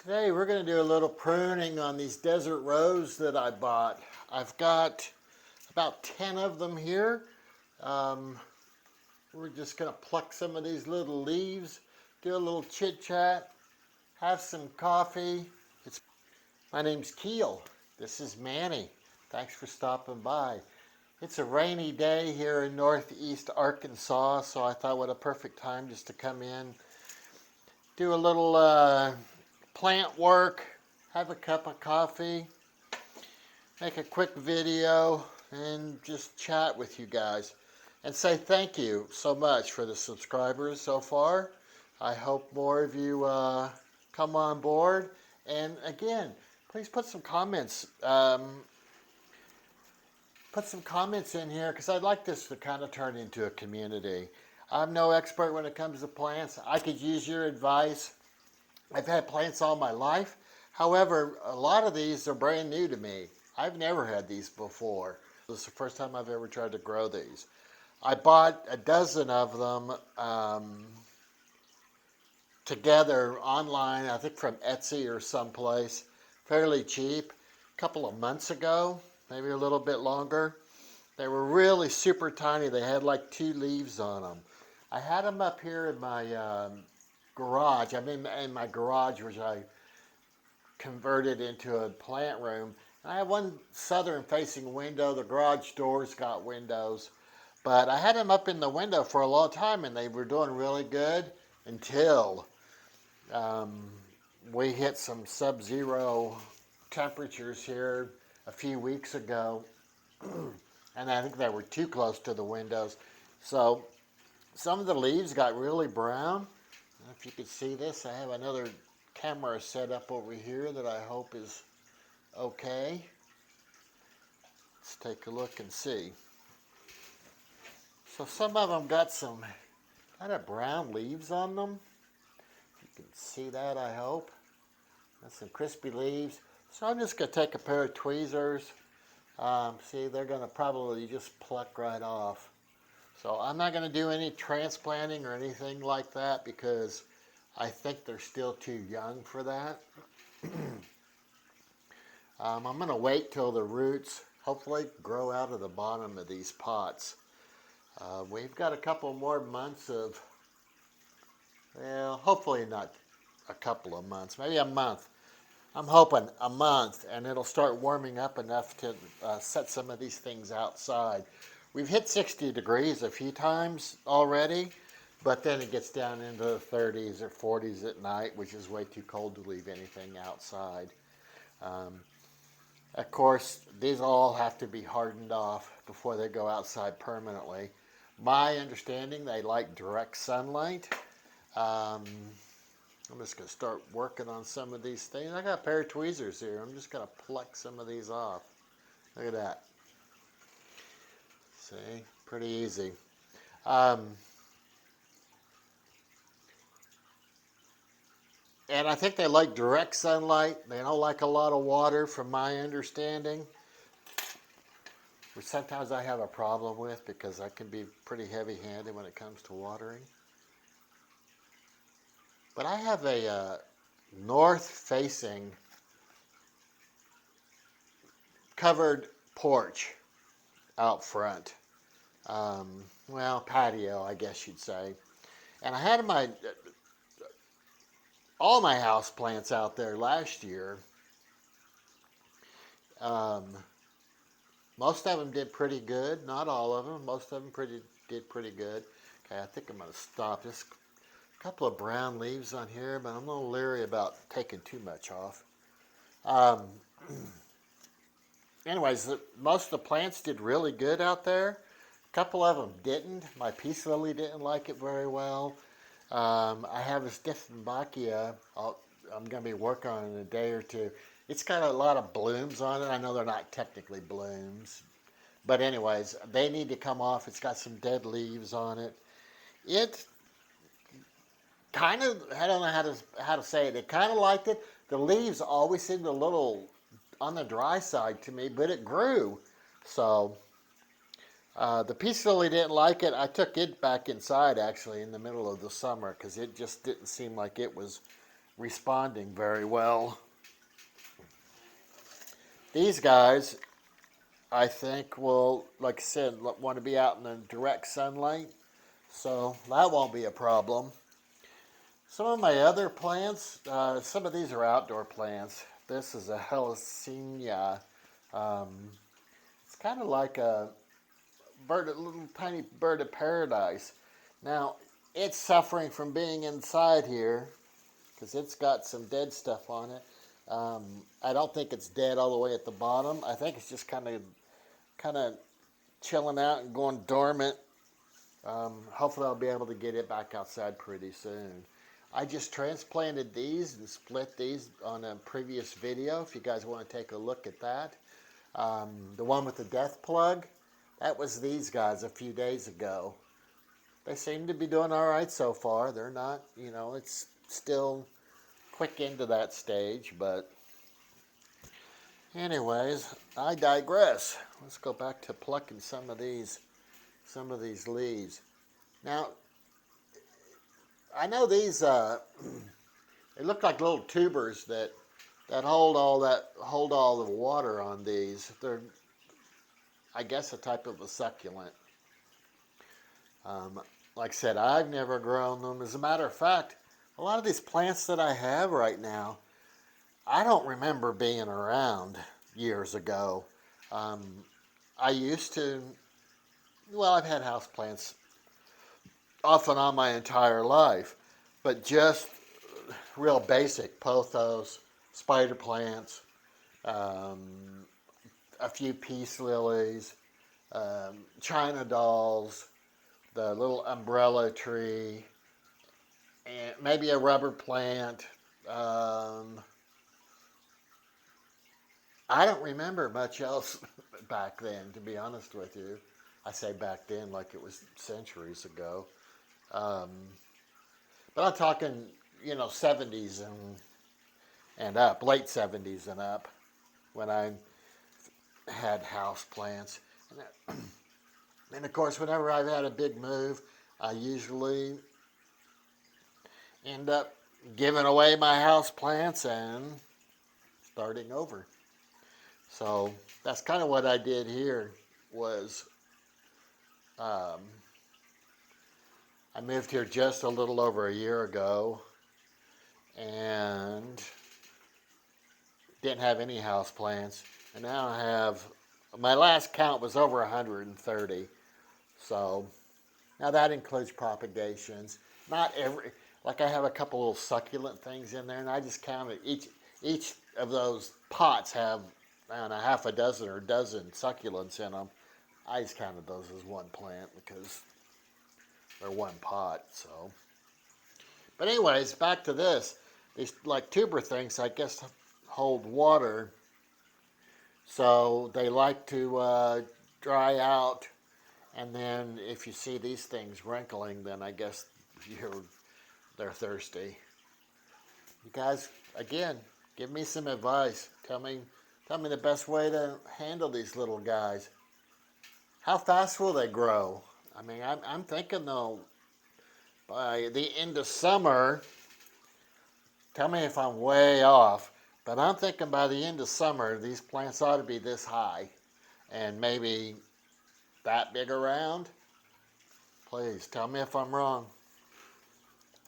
Today we're going to do a little pruning on these desert rose that I bought. I've got about 10 of them here. Um, we're just going to pluck some of these little leaves, do a little chit chat, have some coffee. My name's Keel. This is Manny. Thanks for stopping by. It's a rainy day here in northeast Arkansas, so I thought what a perfect time just to come in, do a little plant work, have a cup of coffee, make a quick video, and just chat with you guys. And say thank you so much for the subscribers so far. I hope more of you come on board. And again, please put some comments. Put some comments in here because I'd like this to kind of turn into a community. I'm no expert when it comes to plants. I could use your advice. I've had plants all my life. However, a lot of these are brand new to me. I've never had these before. This is the first time I've ever tried to grow these. I bought a dozen of them together online, I think from Etsy or someplace, fairly cheap, a couple of months ago, maybe a little bit longer. They were really super tiny. They had like 2 leaves on them. I had them up here in my garage. I'm in my garage, which I converted into a plant room. And I have one southern facing window. The garage door's got windows. But I had them up in the window for a long time and they were doing really good until we hit some sub-zero temperatures here a few weeks ago. And I think they were too close to the windows. So some of the leaves got really brown. If you could see this, I have another camera set up over here that I hope is okay. Let's take a look and see. So some of them got some kind of brown leaves on them. You can see that, I hope. Got some crispy leaves. So I'm just going to take a pair of tweezers. See, they're going to probably just pluck right off. So I'm not going to do any transplanting or anything like that because I think they're still too young for that. I'm going to wait till the roots hopefully grow out of the bottom of these pots. We've got a couple more months of, well, hopefully not a couple of months, maybe a month. I'm hoping a month, and it'll start warming up enough to set some of these things outside. We've hit 60 degrees a few times already, but then it gets down into the 30s or 40s at night, which is way too cold to leave anything outside. Of course, these all have to be hardened off before they go outside permanently. My understanding, they like direct sunlight. I'm just going to start working on some of these things. I got a pair of tweezers here. I'm just going to pluck some of these off. Look at that. See, pretty easy. And I think they like direct sunlight. They don't like a lot of water, from my understanding, which sometimes I have a problem with because I can be pretty heavy-handed when it comes to watering. But I have a north-facing covered porch out front. Well, patio, I guess you'd say. And I had all my house plants out there last year. Most of them did pretty good. Not all of them. Most of them did pretty good. Okay, I think I'm going to stop. Just a couple of brown leaves on here, but I'm a little leery about taking too much off. Anyways, most of the plants did really good out there. A couple of them didn't. My peace lily didn't like it very well. I have a Dieffenbachia I'm going to be working on in a day or two. It's got a lot of blooms on it. I know they're not technically blooms. But anyways, they need to come off. It's got some dead leaves on it. It kind of, I don't know how to say it. It kind of liked it. The leaves always seemed a little on the dry side to me, but it grew. So the peace lily didn't like it. I took it back inside actually in the middle of the summer because it just didn't seem like it was responding very well. These guys, I think, will, like I said, want to be out in the direct sunlight, so that won't be a problem. Some of my other plants, some of these are outdoor plants. This is a Helicenia. Um, it's kind of like a little tiny bird of paradise. Now, it's suffering from being inside here because it's got some dead stuff on it. I don't think it's dead all the way at the bottom. I think it's just kind of chilling out and going dormant. Hopefully I'll be able to get it back outside pretty soon. I just transplanted these and split these on a previous video if you guys want to take a look at that. The one with the death plug, that was these guys a few days ago. They seem to be doing all right so far. They're not, it's still quick into that stage, but anyways, I digress. Let's go back to plucking some of these leaves. Now, I know these they look like little tubers that hold all the water on these. They're, I guess, a type of a succulent. Like I said, I've never grown them. As a matter of fact, a lot of these plants that I have right now, I don't remember being around years ago. I used to, well, I've had house plants off and on my entire life, but just real basic pothos, spider plants, a few peace lilies, China dolls, the little umbrella tree, and maybe a rubber plant. I don't remember much else back then, to be honest with you. I say back then like it was centuries ago. But I'm talking, 70s and up, late 70s and up, when I had house plants. And of course, whenever I've had a big move, I usually end up giving away my house plants and starting over. So that's kind of what I did here. Was I moved here just a little over a year ago and didn't have any house plants, and now I have, my last count was over 130. So now that includes propagations. Not every, like I have a couple little succulent things in there, and I just counted each of those pots have, I don't know, half a dozen or a dozen succulents in them. I just counted those as one plant because they're one pot. So, but anyways, back to this. These like tuber things, I guess, hold water, so they like to dry out. And then if you see these things wrinkling, then I guess they're thirsty. You guys, again, give me some advice. Tell me the best way to handle these little guys. How fast will they grow? I mean, I'm thinking though, by the end of summer, tell me if I'm way off, but I'm thinking by the end of summer, these plants ought to be this high and maybe that big around. Please tell me if I'm wrong.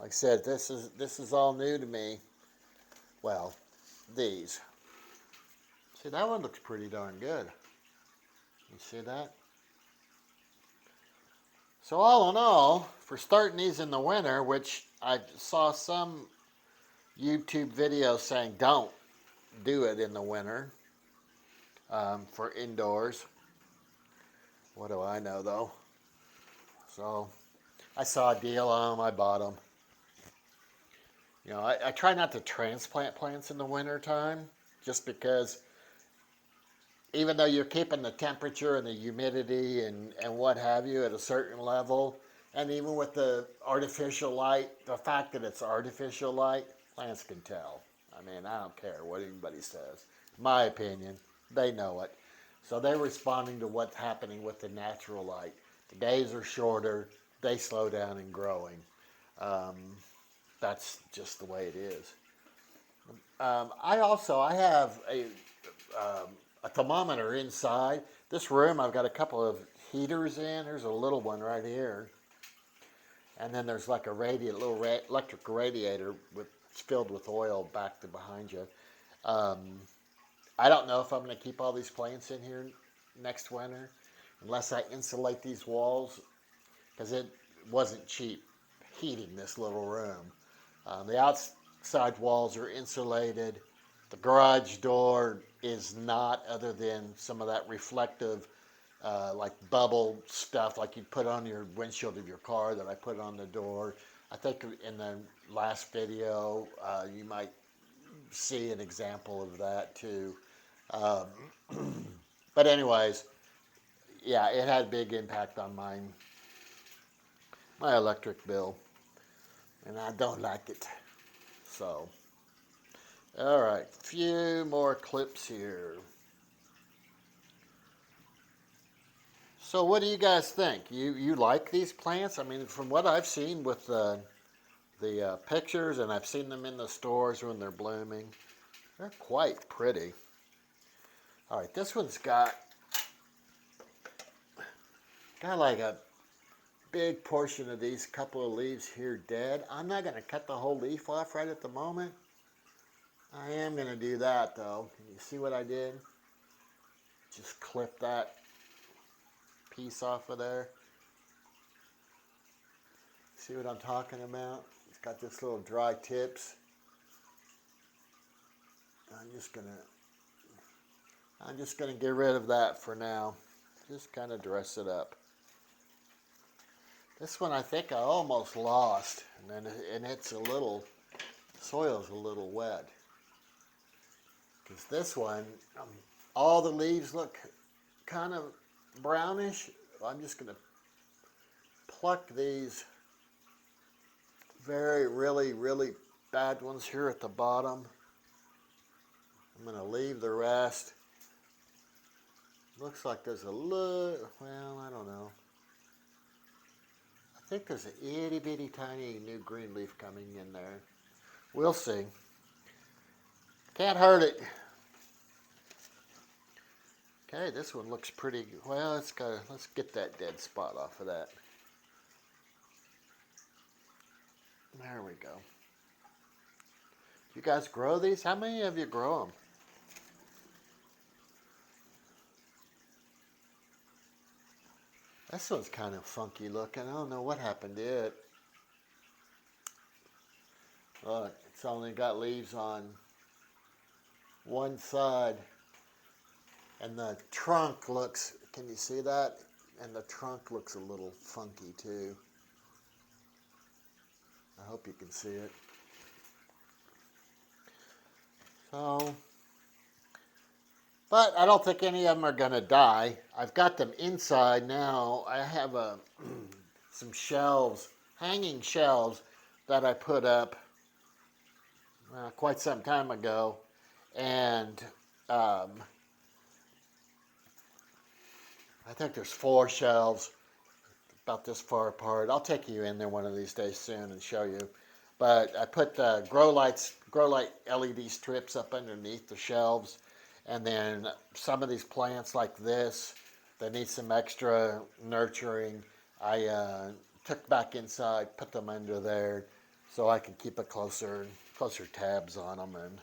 Like I said, this is all new to me. Well, these. See, that one looks pretty darn good. You see that? So all in all, for starting these in the winter, which I saw some YouTube videos saying don't do it in the winter for indoors. What do I know though? So I saw a deal on them, I bought them. I try not to transplant plants in the winter time, just because even though you're keeping the temperature and the humidity and what have you at a certain level, and even with the artificial light, the fact that it's artificial light, plants can tell. I mean, I don't care what anybody says. My opinion, they know it. So they're responding to what's happening with the natural light. The days are shorter, they slow down in growing. That's just the way it is. I have a thermometer inside. This room, I've got a couple of heaters in. There's a little one right here. And then there's like a little electric radiator filled with oil back to behind you. Um, I don't know if I'm going to keep all these plants in here next winter unless I insulate these walls because it wasn't cheap heating this little room. The outside walls are insulated. The garage door is not, other than some of that reflective, like bubble stuff like you'd put on your windshield of your car that I put on the door. I think in the last video you might see an example of that too. Um, but anyways, yeah, it had a big impact on my electric bill, and I don't like it. So, all right, few more clips here. So, what do you guys think? You like these plants? I mean, from what I've seen with the pictures, and I've seen them in the stores when they're blooming, they're quite pretty. All right, this one's got like a big portion of these couple of leaves here dead. I'm not going to cut the whole leaf off right at the moment. I am going to do that though. Can you see what I did? Just clip that piece off of there. See what I'm talking about? It's got this little dry tips. I'm just gonna get rid of that for now. Just kind of dress it up. This one I think I almost lost, and it's a little, soil's a little wet. Because this one, all the leaves look kind of brownish. I'm just gonna pluck these really bad ones here at the bottom. I'm gonna leave the rest. Looks like there's a little, well, I don't know. I think there's an itty bitty tiny new green leaf coming in there. We'll see. Can't hurt it. Okay, this one looks pretty, well, let's get that dead spot off of that. There we go. You guys grow these? How many of you grow them? This one's kind of funky looking. I don't know what happened to it. Look, it's only got leaves on one side. And the trunk looks, can you see that? And the trunk looks a little funky too. I hope you can see it. So, but I don't think any of them are going to die. I've got them inside now. I have some shelves, hanging shelves that I put up quite some time ago. And I think there's 4 shelves about this far apart. I'll take you in there one of these days soon and show you. But I put grow light LED strips up underneath the shelves, and then some of these plants like this, they need some extra nurturing. I took back inside, put them under there, so I can keep a closer tabs on them. And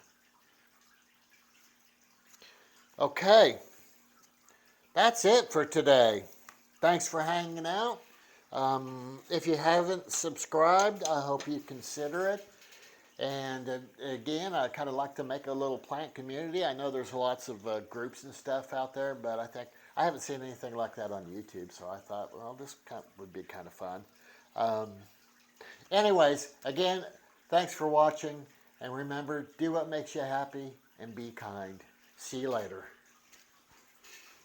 okay, that's it for today. Thanks for hanging out. If you haven't subscribed, I hope you consider it. And again, I kind of like to make a little plant community. I know there's lots of groups and stuff out there, but I haven't seen anything like that on YouTube, so I thought, well, this would be kind of fun. Anyways, again, thanks for watching, and remember, do what makes you happy and be kind. See you later.